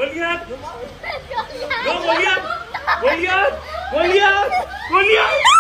Goliath! Go, Goliath! Goliath! Goliath! Goliath!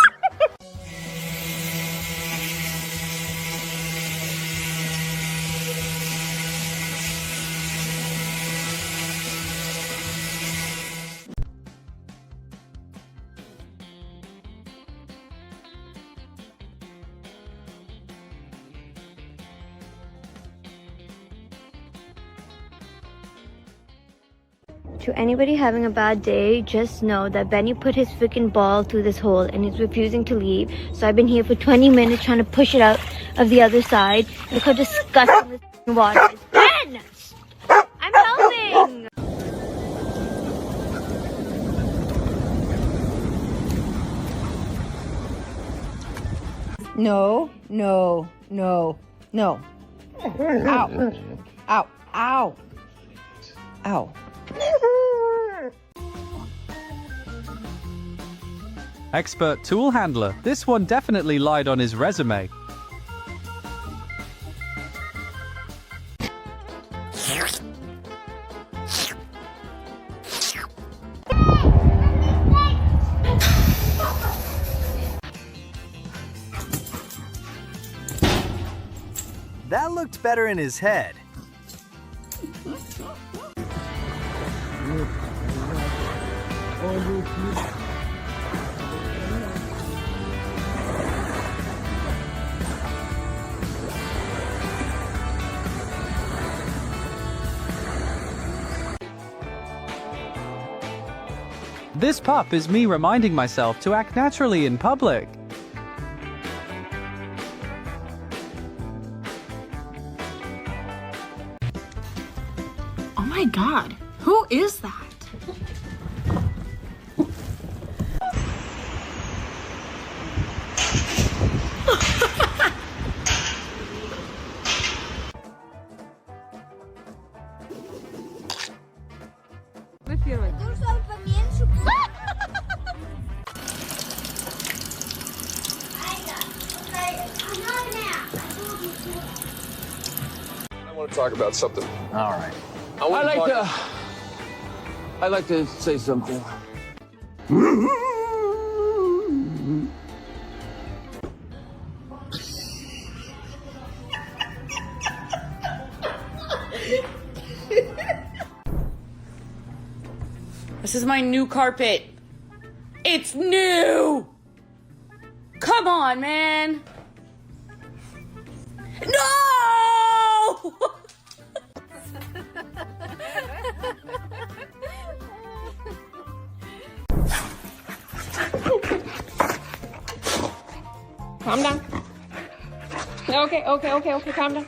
To anybody having a bad day, just know that Benny put his freaking ball through this hole and he's refusing to leave. So I've been here for 20 minutes trying to push it out of the other side. Look how disgusting this water is. Ben! I'm helping! No, no, no, no. Ow. Ow. Ow. Ow. Expert tool handler. This one definitely lied on his resume. That looked better in his head. This pup is me reminding myself to act naturally in public. Oh my God, who is that? I want to talk about something. All right. I'd like to say something. This is my new carpet. It's new! Come on, man! No! Calm down. Okay, calm down.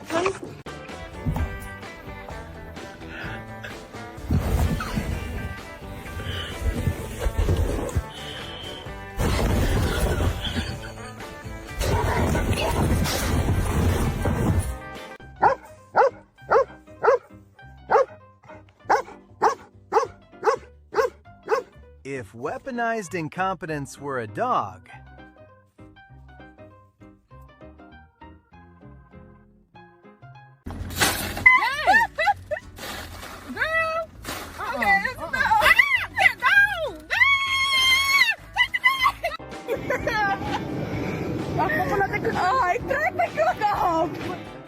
If weaponized incompetence were a dog,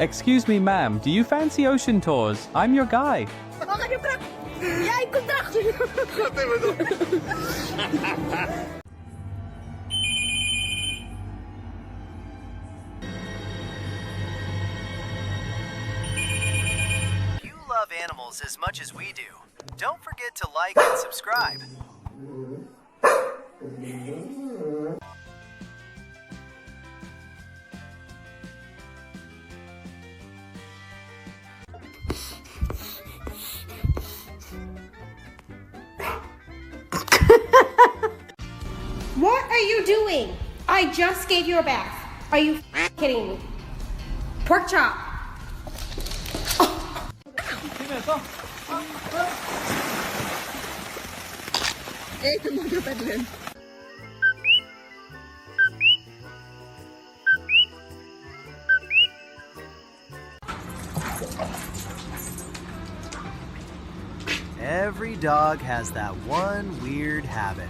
Excuse me, ma'am, do you fancy ocean tours? I'm your guy. if you love animals as much as we do, don't forget to like and subscribe. What are you doing? I just gave you a bath. Are you kidding me? Pork chop. Every dog has that one weird habit.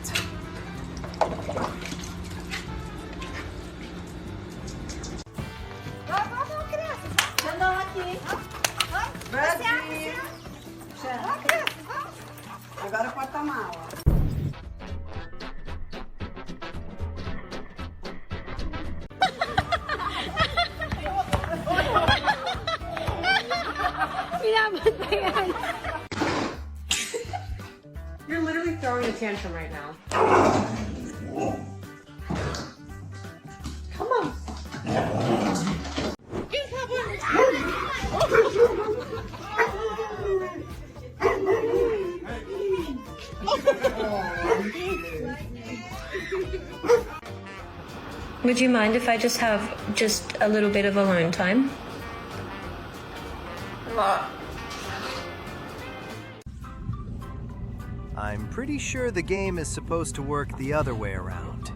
Agora pode tomar, ó. You're literally throwing a tantrum right now. Come on. Would you mind if I just have just a little bit of alone time? I'm pretty sure the game is supposed to work the other way around.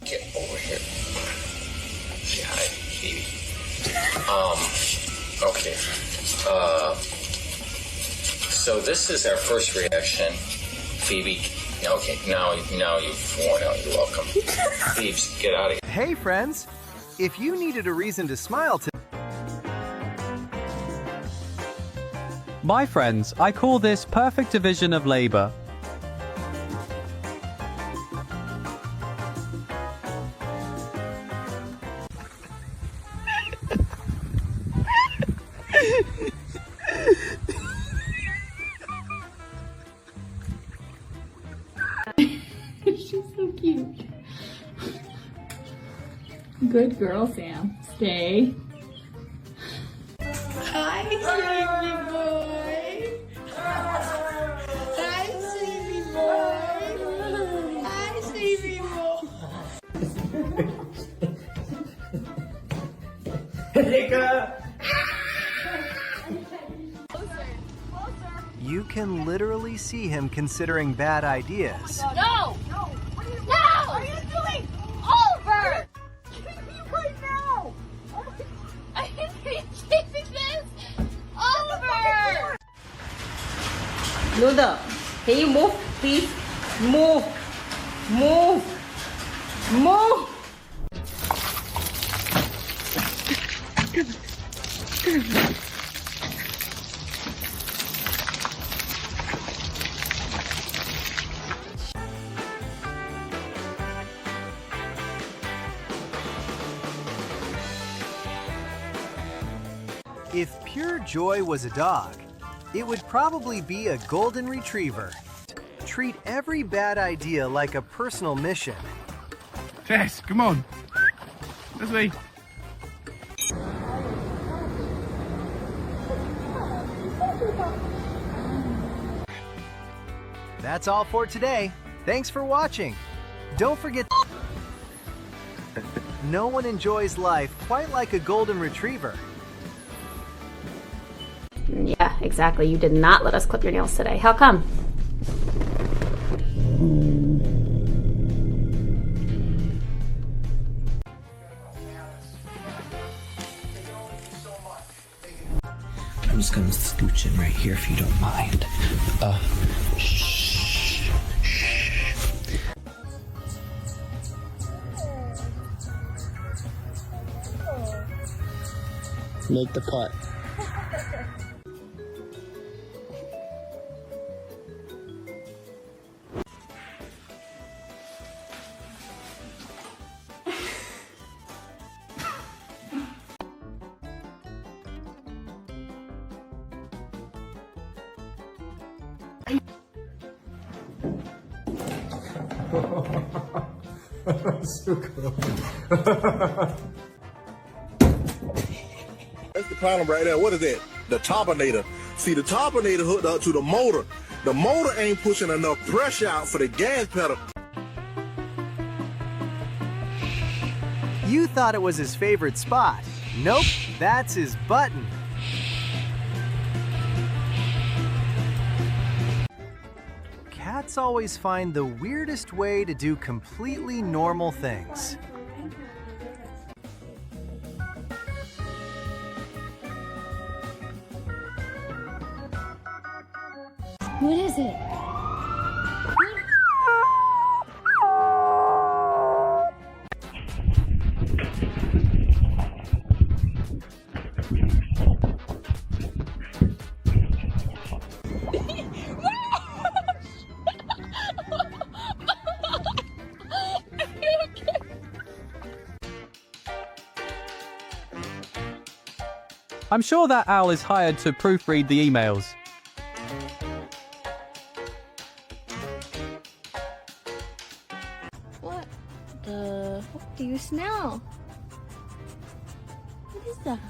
Get over here. Say hi, baby. Okay. So this is our first reaction. Phoebe, okay, now you've worn out. You're welcome. Phoebes, get out of here. Hey friends, if you needed a reason to smile today, My friends, I call this perfect division of labor. She's so cute. Good girl, Sam. Stay. Hi, sleepy boy. Hi, sleepy boy. Hi, sleepy you can literally see him considering bad ideas. No! No! What are you doing? Over! Right now! I didn't chasing this! Over! Noodle, can you move, please? Move. Move. Move. If pure joy was a dog, it would probably be a golden retriever. Treat every bad idea like a personal mission. Tess, come on. This way. That's all for today. Thanks for watching. Don't forget, no one enjoys life quite like a golden retriever. Yeah, exactly. You did not let us clip your nails today. How come? I'm just gonna scooch in right here if you don't mind. Shh. Make the putt. So cool. That's the problem right there. What is that? The topinator. See, the topinator hooked up to the motor. The motor ain't pushing enough pressure out for the gas pedal. You thought it was his favorite spot. Nope, that's his button. cats always find the weirdest way to do completely normal things. What is it? I'm sure that owl is hired to proofread the emails. What do you smell? What is that?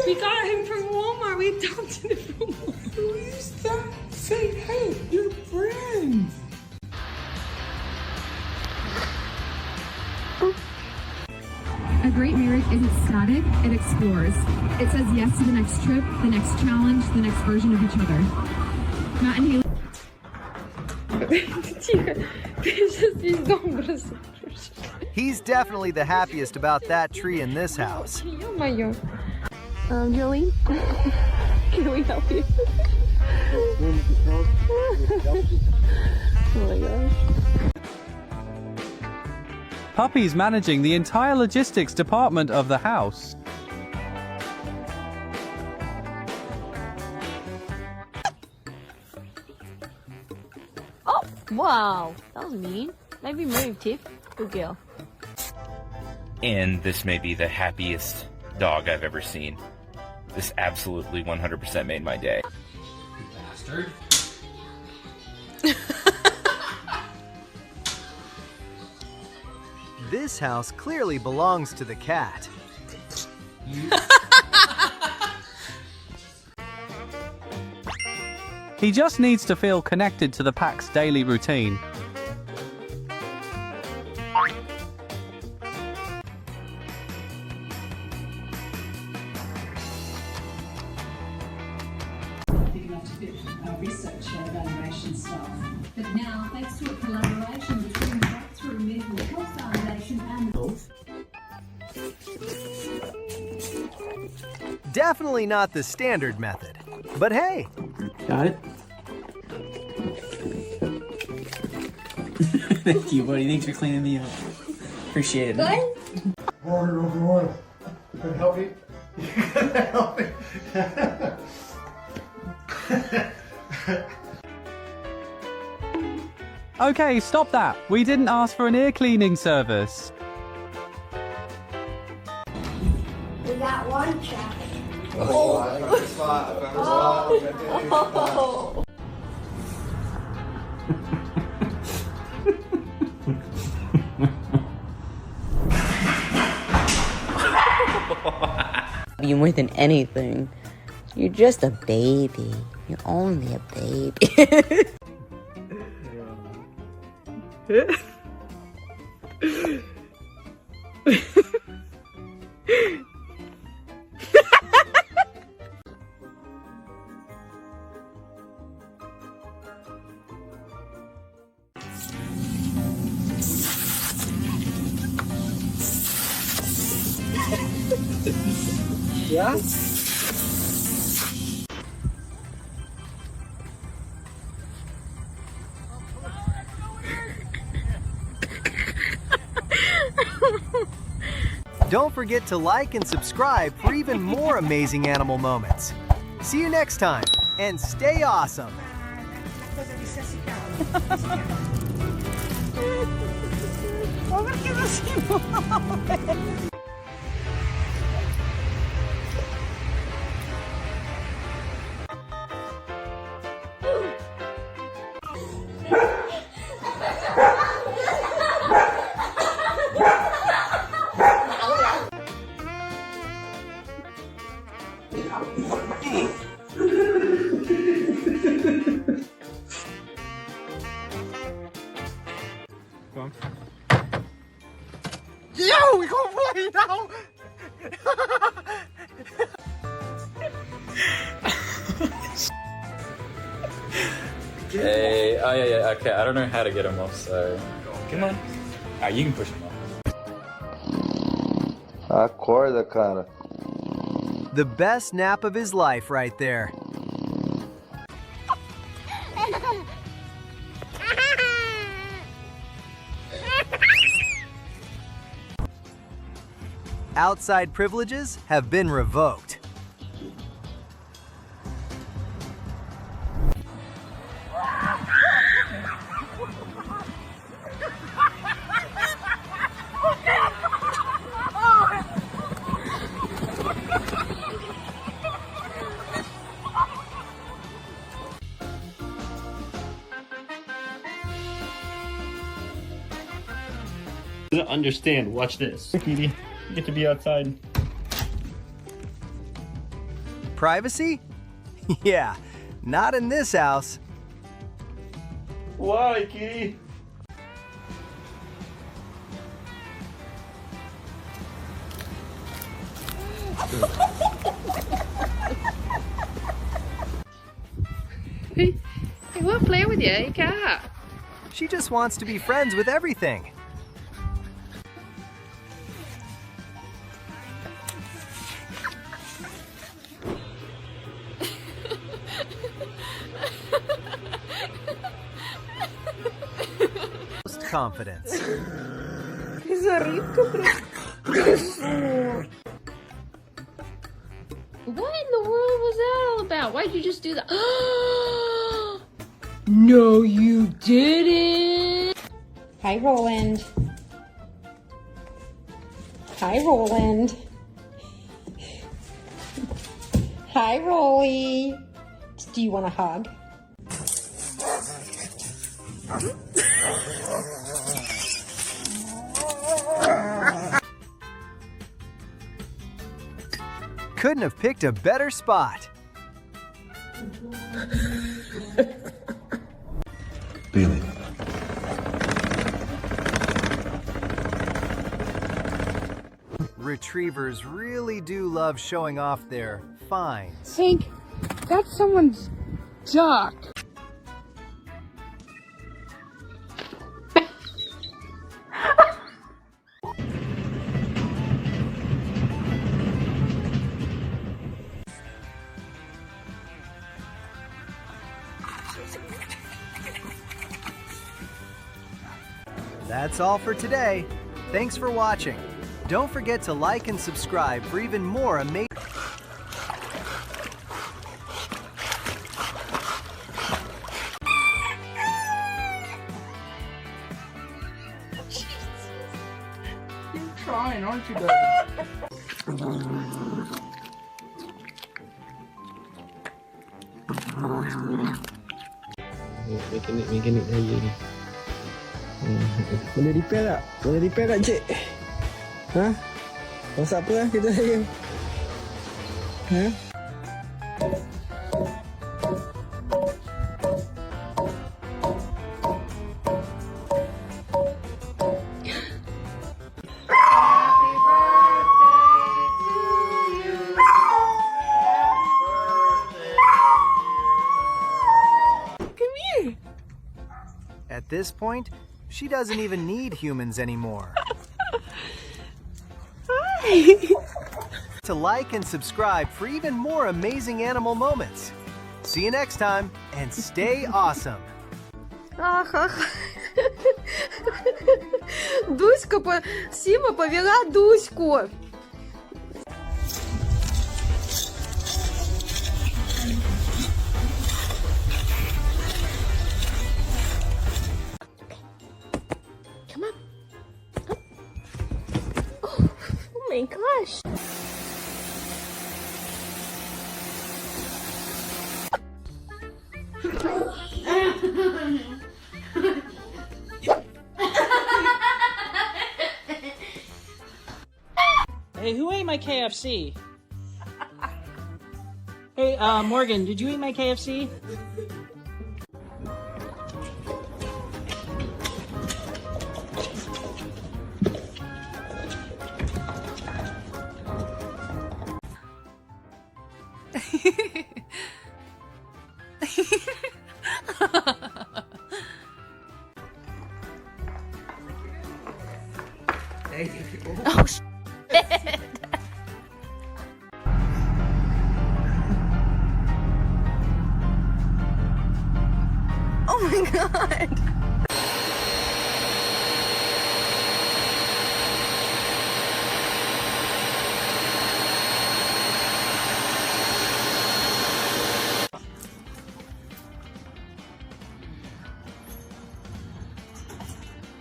We got him from Walmart. We adopted him from Walmart. Please stop. Say, hey, you're friends. A great marriage isn't static, it explores. It says yes to the next trip, the next challenge, the next version of each other. Matt and Haley. He's definitely the happiest about that tree in this house. Joey, can we help you? Oh my gosh. Puppy's managing the entire logistics department of the house. Oh, wow. That was mean. Maybe move, Tiff. Good girl. And this may be the happiest dog I've ever seen. This absolutely 100% made my day. Bastard. This house clearly belongs to the cat. He just needs to feel connected to the pack's daily routine. Research evaluation staff. But now, thanks to a collaboration between Breakthrough Mental Health Foundation and Definitely not the standard method. But hey. Got it? Thank you, buddy. Thanks for cleaning me up. Appreciate it. Good? Can I help you? Can I help you? Okay, stop that. We didn't ask for an ear cleaning service. We got one check. You more than anything. You're just a baby. You're only a baby. Yeah? Don't forget to like and subscribe for even more amazing animal moments. See you next time, and stay awesome. Yo, we got Hey, oh yeah, okay, I don't know how to get him off, so come on. Alright, you can push him off. Acorda, cara. The best nap of his life right there. Outside privileges have been revoked. Doesn't understand. Watch this. Kitty, you get to be outside. Privacy? Yeah, not in this house. Why, kitty? He won't play with you, he can't. She just wants to be friends with everything. Confidence. What in the world was that all about? Why'd you just do that? No, you didn't. Hi, Roland. Hi, Roland. Hi, Rolly. Do you want a hug? Couldn't have picked a better spot. Billy. Retrievers really do love showing off their finds. Hank, that's someone's duck. That's all for today. Thanks for watching. Don't forget to like and subscribe for even more amazing. You're trying, aren't you, Daddy? Making it raya ni. Boleh repair tak? Boleh repair tak, cik? Ha? Masak apa lah kita saya? Ha? At this point, she doesn't even need humans anymore. To like and subscribe for even more amazing animal moments. See you next time, and stay awesome. Дуська, Сима повела Дуську. Come on. Oh my gosh. Hey, who ate my KFC? Hey, Morgan, did you eat my KFC? Ha ha ha. god.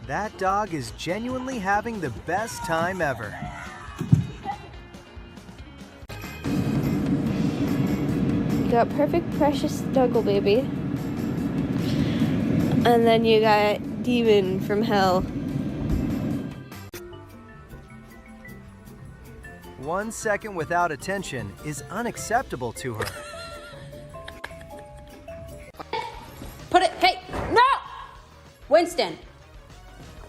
That dog is genuinely having the best time ever. You got perfect, precious snuggle baby. And then you got demon from hell. 1 second without attention is unacceptable to her. Put it, hey, no! Winston.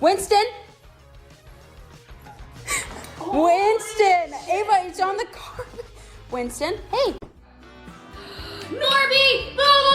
Winston? Winston! Ava, it's on the carpet. Winston, hey. Norby! Norby!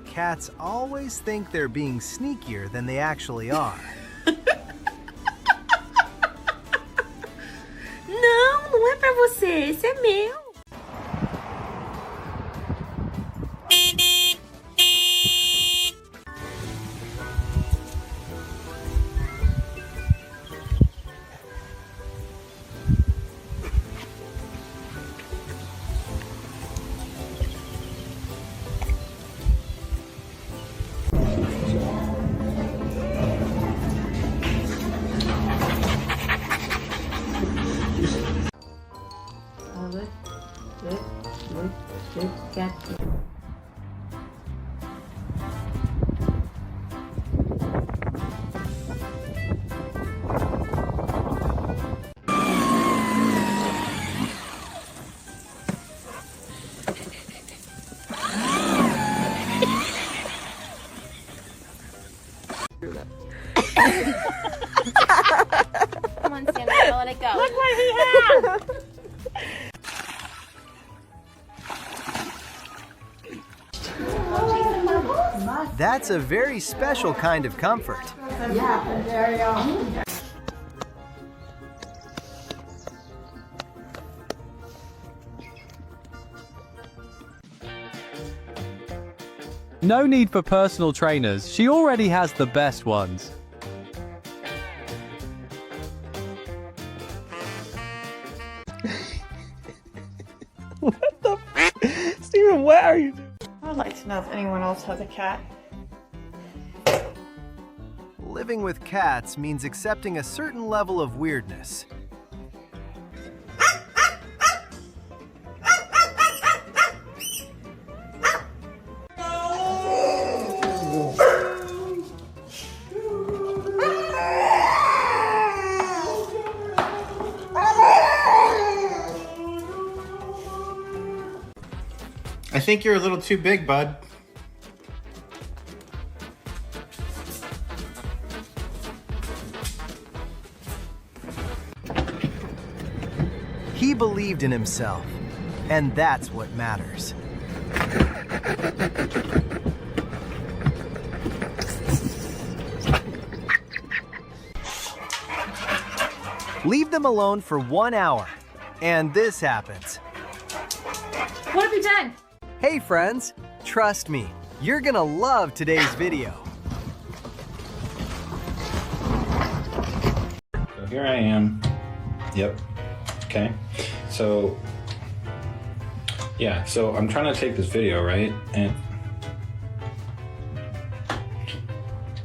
Cats always think they're being sneakier than they actually are. Não, não é pra você, esse é meu. Come on, Sammy, I'll let it go. Look what he has! That's a very special kind of comfort. No need for personal trainers. She already has the best ones. Steven, what are you doing? I'd like to know if anyone else has a cat. Living with cats means accepting a certain level of weirdness. I think you're a little too big, bud. He believed in himself, and that's what matters. Leave them alone for 1 hour, and this happens. What have you done? Hey friends, trust me, you're gonna love today's video. So here I am. Yep. Okay. So, yeah, so I'm trying to take this video, right? And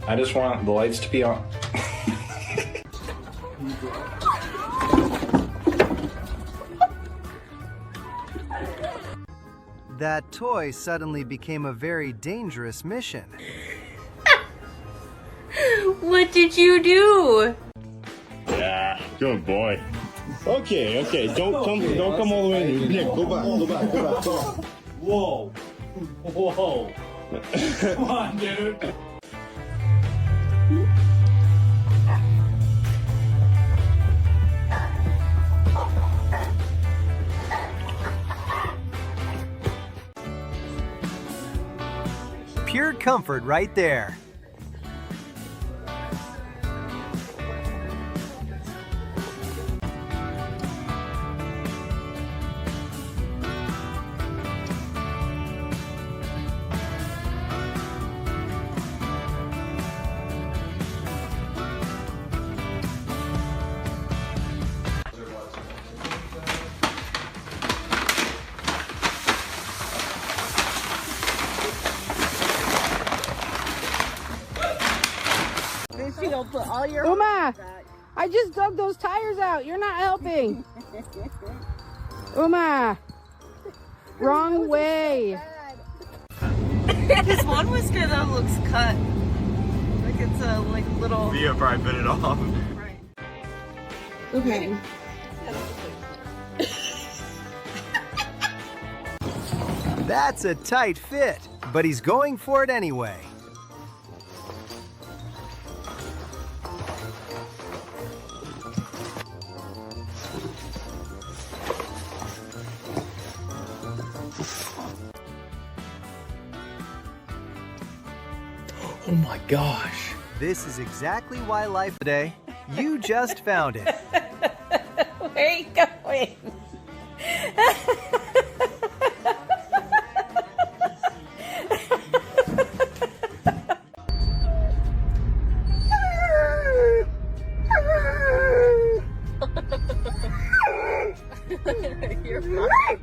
I just want the lights to be on. That toy suddenly became a very dangerous mission. What did you do? Yeah, good boy. Okay, don't come all the way in. Nick, go back. Whoa. Whoa. Come on, dude. comfort right there. Uma, I just dug those tires out. You're not helping. Uma, wrong way. His one whisker though looks cut. Like it's a little. Via probably bit it off. Okay. That's a tight fit, but he's going for it anyway. Oh my gosh. This is exactly why life today. You just found it. Where are you going? You're fine.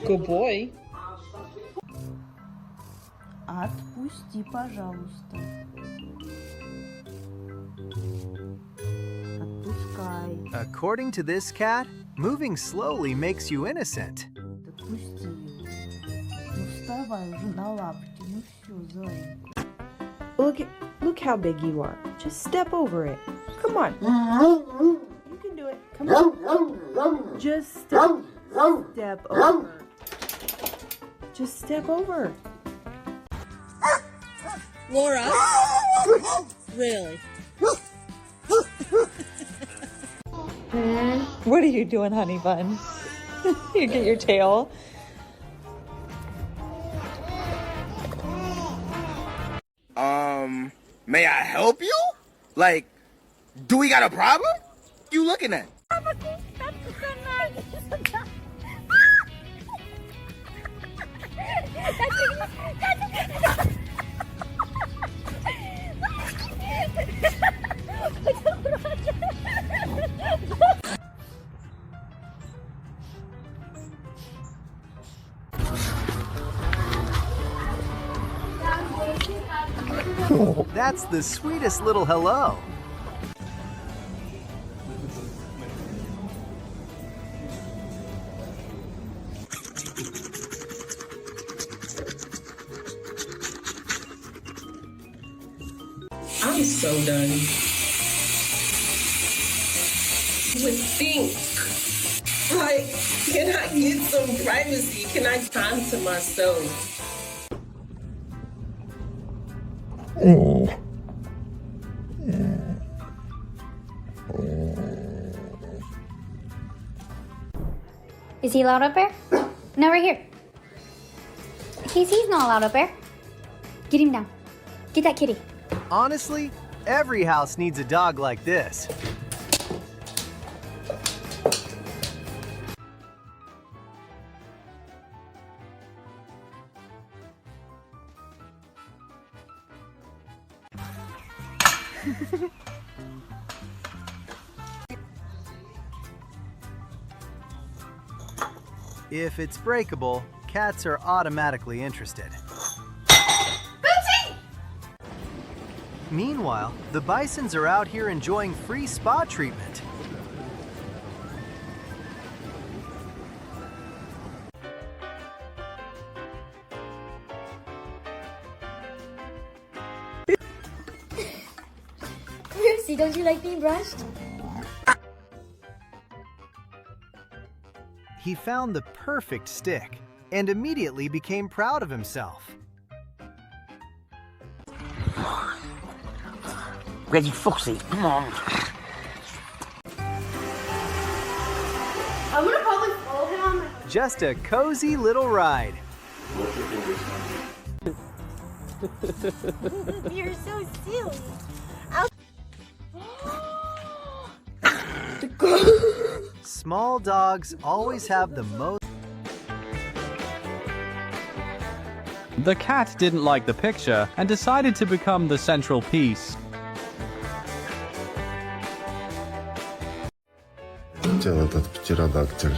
Good boy. Отпусти, пожалуйста. Отпускай. According to this cat, moving slowly makes you innocent. Отпусти его. Ну вставай уже на лапки. Ну все, зай. Look how big you are. Just step over it. Come on. You can do it. Come on. Just step over. Just step over. Laura? Really? What are you doing, honey bun? You get your tail. May I help you? Like, do we got a problem? You looking at? That's the sweetest little hello. I'm so done with think. Like, can I get some privacy? Can I time to myself? Is he allowed up there? No, right here. He's not allowed up there. Get him down. Get that kitty. Honestly, every house needs a dog like this. If it's breakable, cats are automatically interested. Bootsy! Meanwhile, the bisons are out here enjoying free spa treatment. Lucy, don't you like being brushed? He found the perfect stick and immediately became proud of himself. Reggie Foxy, come on. I'm gonna probably follow him on my... Just a cozy little ride. You're so silly. Small dogs always have the most. The cat didn't like the picture and decided to become the central piece. Этот птеродактиль.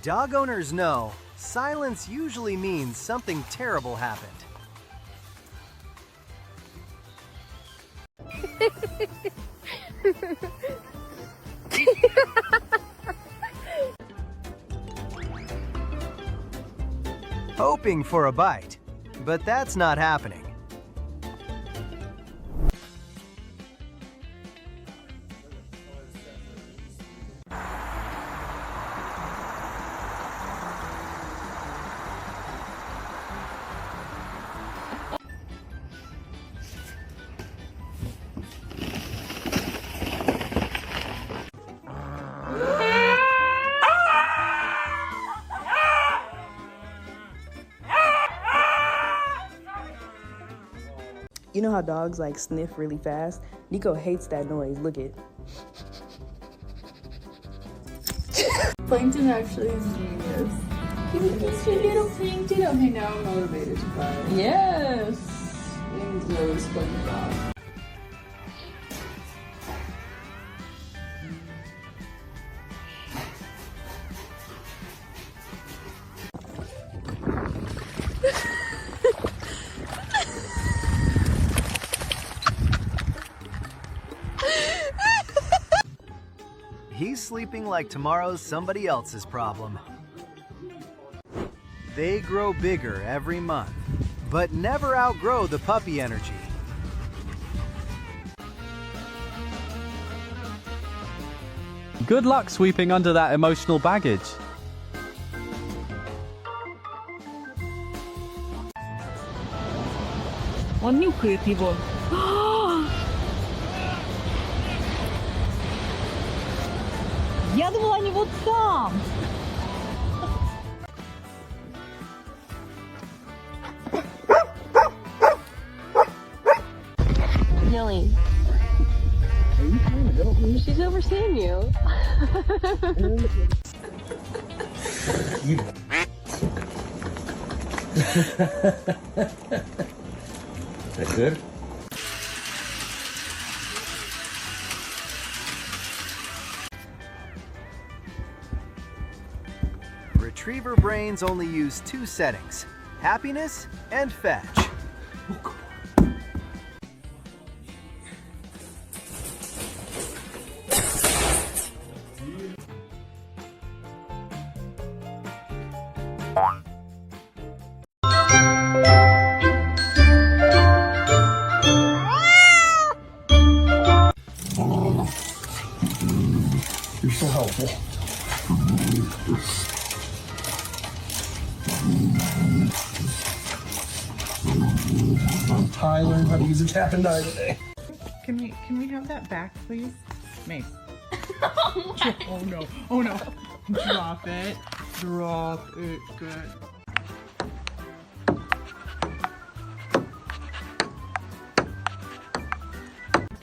Dog owners know silence usually means something terrible happened. Hoping for a bite, but that's not happening. You know how dogs like sniff really fast? Nico hates that noise. Look it. Plankton actually is genius. He's a little plankton. Okay, now I'm motivated to buy it. Yes! He's really SpongeBob. He's sleeping like tomorrow's somebody else's problem. They grow bigger every month, but never outgrow the puppy energy. Good luck sweeping under that emotional baggage. What new creative? Я думала, они вот там. Nelly. Are you trying to go? She's overseeing you. That's good. Retriever brains only use two settings, happiness and fetch. You're so helpful. I learned how to use a tap and die today. Can we have that back, please? Mace. Oh no. Oh no. Drop it. Drop it. Good.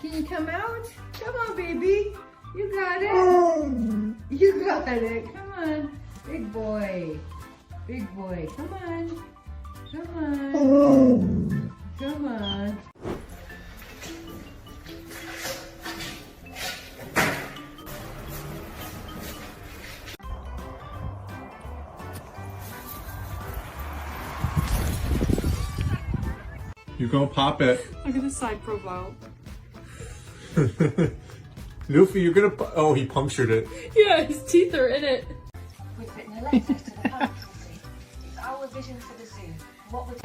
Can you come out? Come on, baby. You got it. You got it. Come on. Big boy. Big boy. Come on. Come on. Come on. You gonna pop it. Look at the side profile. Luffy, you're gonna. Oh, he punctured it. Yeah, his teeth are in it. We've written a letter to the public. It's our vision for the zoo. What would...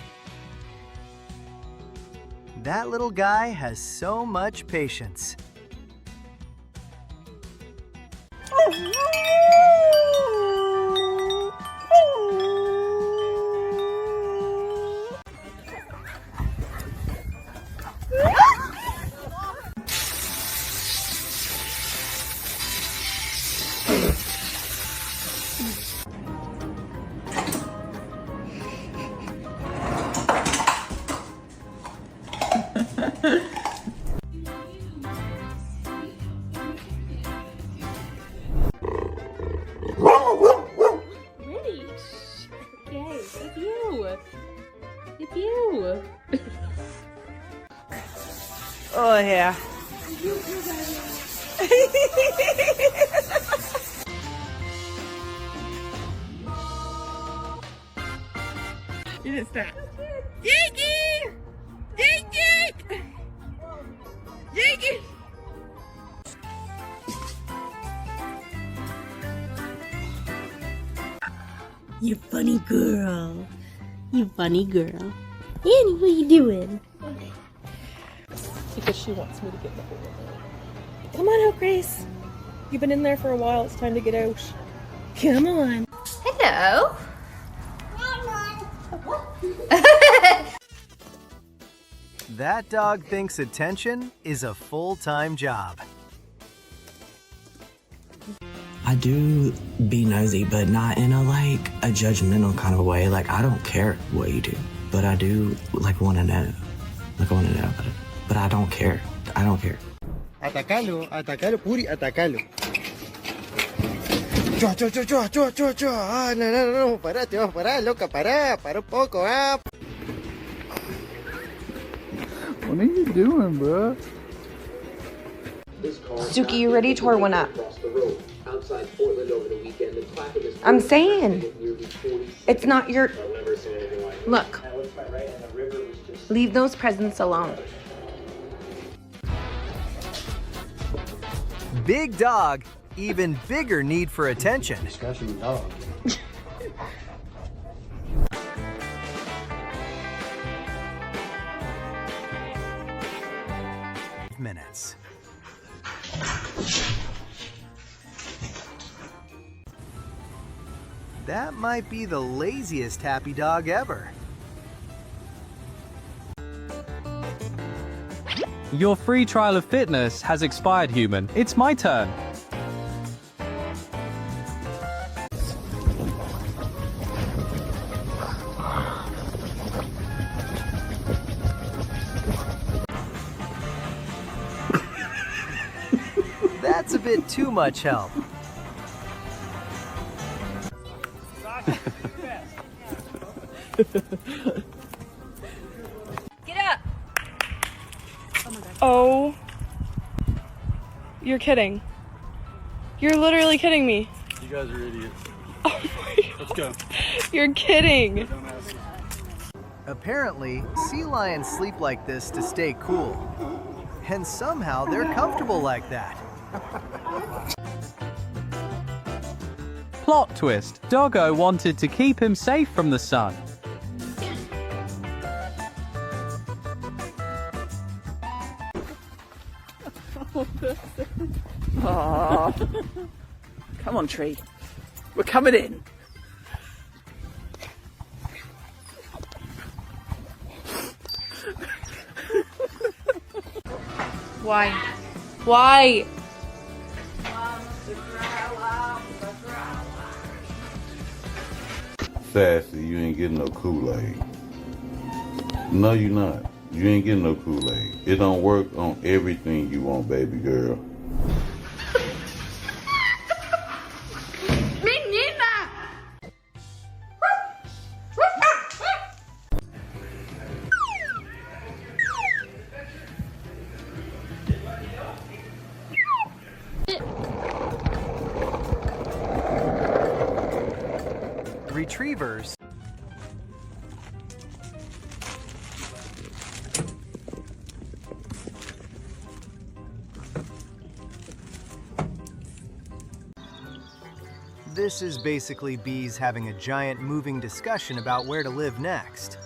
That little guy has so much patience. Ready? Okay, it's you. It's you. Oh, yeah. You didn't stop. Yakey! Yakey! Yakey! You funny girl. You funny girl. Annie, what you doing? Because she wants me to get the whole of it. Come on out, Grace. You've been in there for a while. It's time to get out. Come on. Hello. That dog thinks attention is a full-time job. I do be nosy, but not in a like a judgmental kind of way. Like I don't care what you do, but I do like want to know. Like I want to know about it, but I don't care. I don't care. Atacalo, atacalo, Puri, atacalo. Chua, chua, chua, chua, chua, chua, chua. Ah, no, no, no, pará, te vas a parar, loca, pará, para un poco, ah. What are you doing, bro? Suki, you already tore one up. I'm saying. It's not your... Look. Leave those presents alone. Big dog, even bigger need for attention. Discussion dog. Minutes. That might be the laziest happy dog ever. Your free trial of fitness has expired, human. It's my turn. That's a bit too much help. Get up! Oh. You're kidding. You're literally kidding me. You guys are idiots. Oh my God. Let's go. You're kidding. Apparently, sea lions sleep like this to stay cool. And somehow they're comfortable like that. Plot twist. Doggo wanted to keep him safe from the sun. Aww. Come on, tree. We're coming in. Why? Why? Sassy, you ain't getting no Kool-Aid. No, you not. You ain't getting no Kool-Aid. It don't work on everything you want, baby girl. Menina! retrievers. This is basically bees having a giant moving discussion about where to live next.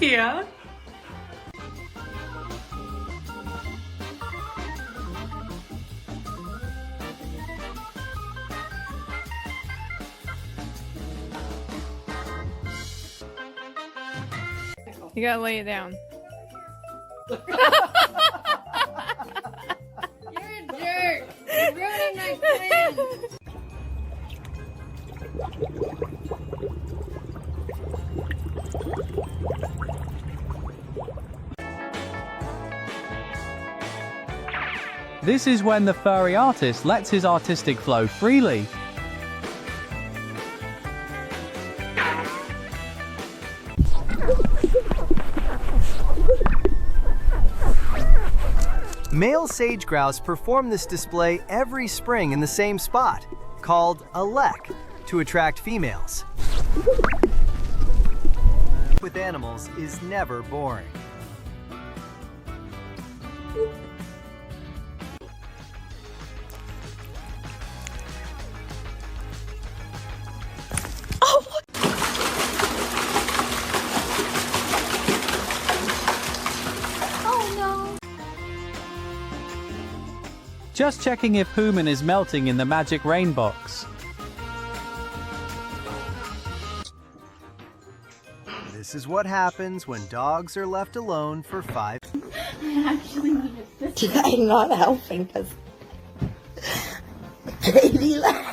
Yeah. You gotta lay it down. You're a jerk. You're ruining my plan. This is when the furry artist lets his artistic flow freely. Male sage grouse perform this display every spring in the same spot, called a lek, to attract females. With animals is never boring. Just checking if Human is melting in the magic rain box. This is what happens when dogs are left alone for 5. I actually needed this. I'm not helping because Katie left.